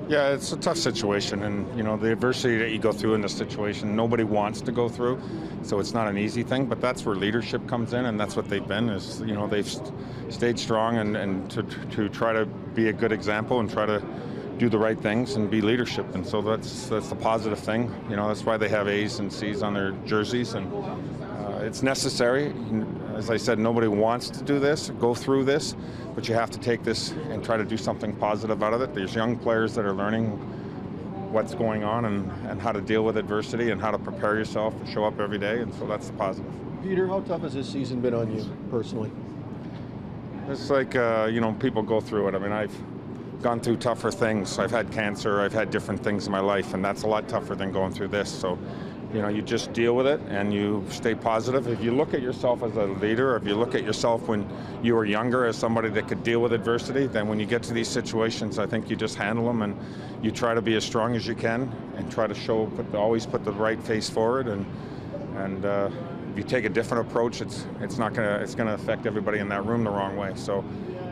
Yeah, it's a tough situation, and the adversity that you go through in this situation, nobody wants to go through, so it's not an easy thing. But that's where leadership comes in, and that's what they've been. Is they've stayed strong and to try to be a good example and try to do the right things and be leadership. And so that's the positive thing. That's why they have A's and C's on their jerseys, and it's necessary. As I said, nobody wants to do this, go through this, but you have to take this and try to do something positive out of it. There's young players that are learning what's going on and how to deal with adversity and how to prepare yourself and show up every day, and so that's the positive. Peter, how tough has this season been on you personally? It's like, people go through it. I mean, I've gone through tougher things. I've had cancer, I've had different things in my life, and that's a lot tougher than going through this. So you just deal with it and you stay positive. If you look at yourself as a leader, or if you look at yourself when you were younger as somebody that could deal with adversity, then when you get to these situations, I think you just handle them and you try to be as strong as you can and try to always put the right face forward. And if you take a different approach, it's gonna affect everybody in that room the wrong way. So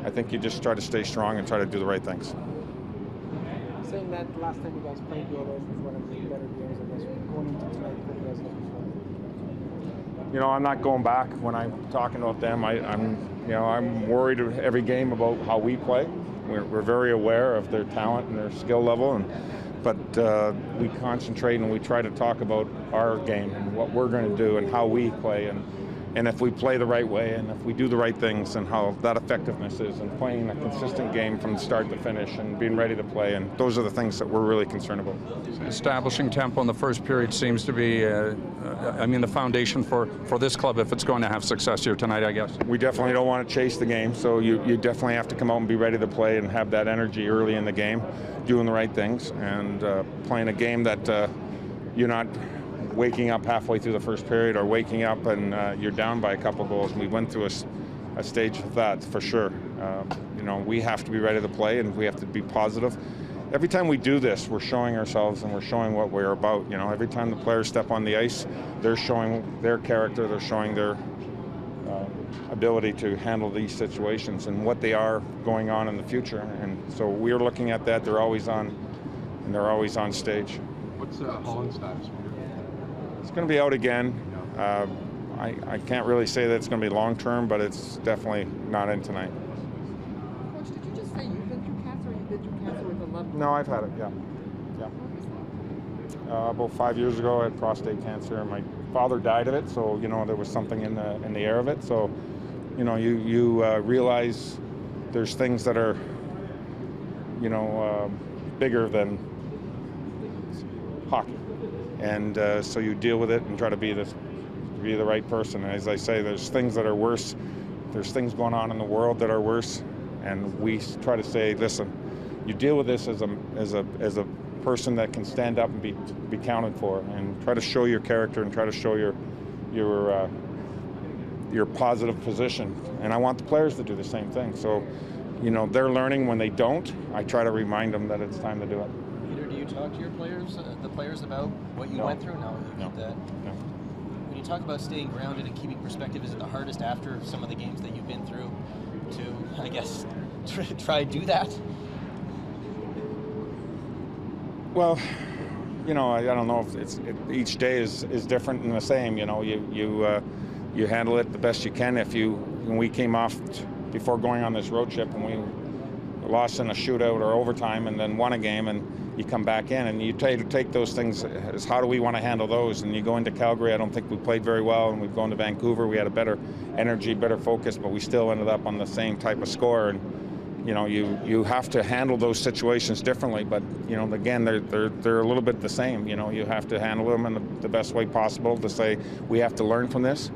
I think you just try to stay strong and try to do the right things. Saying that last time you guys played the others was one of the better games, I guess, going into tonight, what you guys looking for? I'm not going back when I'm talking about them. I'm worried every game about how we play. We're very aware of their talent and their skill level, but we concentrate and we try to talk about our game and what we're going to do and how we play and if we play the right way and if we do the right things and how that effectiveness is and playing a consistent game from start to finish and being ready to play. And those are the things that we're really concerned about. Establishing tempo in the first period seems to be, the foundation for this club if it's going to have success here tonight, I guess. We definitely don't want to chase the game, so you definitely have to come out and be ready to play and have that energy early in the game, doing the right things and playing a game that you're not waking up halfway through the first period or waking up and you're down by a couple goals. And we went through a stage of that for sure. We have to be ready to play and we have to be positive. Every time we do this, we're showing ourselves and we're showing what we're about. Every time the players step on the ice, they're showing their character, they're showing their ability to handle these situations and what they are going on in the future. And so we're looking at that. They're always on, and they're always on stage. What's Holland's status? It's going to be out again. I can't really say that it's going to be long term, but it's definitely not in tonight. Coach, did you just say you've been through cancer or you've been through cancer with a loved one? No, I've had it, yeah. About 5 years ago, I had prostate cancer, and my father died of it, so, there was something in the air of it. So, you realize there's things that are, bigger than hockey. And so you deal with it and try to be the right person. And as I say, there's things that are worse. There's things going on in the world that are worse, and we try to say, listen, you deal with this as a person that can stand up and be counted for, and try to show your character and try to show your positive position. And I want the players to do the same thing. So, they're learning when they don't. I try to remind them that it's time to do it. Do you talk to your players, the players, about what you went through? No, you keep that. No. When you talk about staying grounded and keeping perspective, is it the hardest after some of the games that you've been through to, I guess, try to do that? Well, I don't know if each day is different and the same. You handle it the best you can. When we came off before going on this road trip and we lost in a shootout or overtime and then won a game, and you come back in and you try to take those things as how do we want to handle those. And you go into Calgary, I don't think we played very well, and we've gone to Vancouver, we had a better energy, better focus, but we still ended up on the same type of score. And you have to handle those situations differently, but again, they're a little bit the same. You have to handle them in the best way possible to say we have to learn from this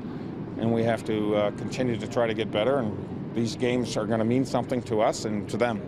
and we have to continue to try to get better, and these games are going to mean something to us and to them.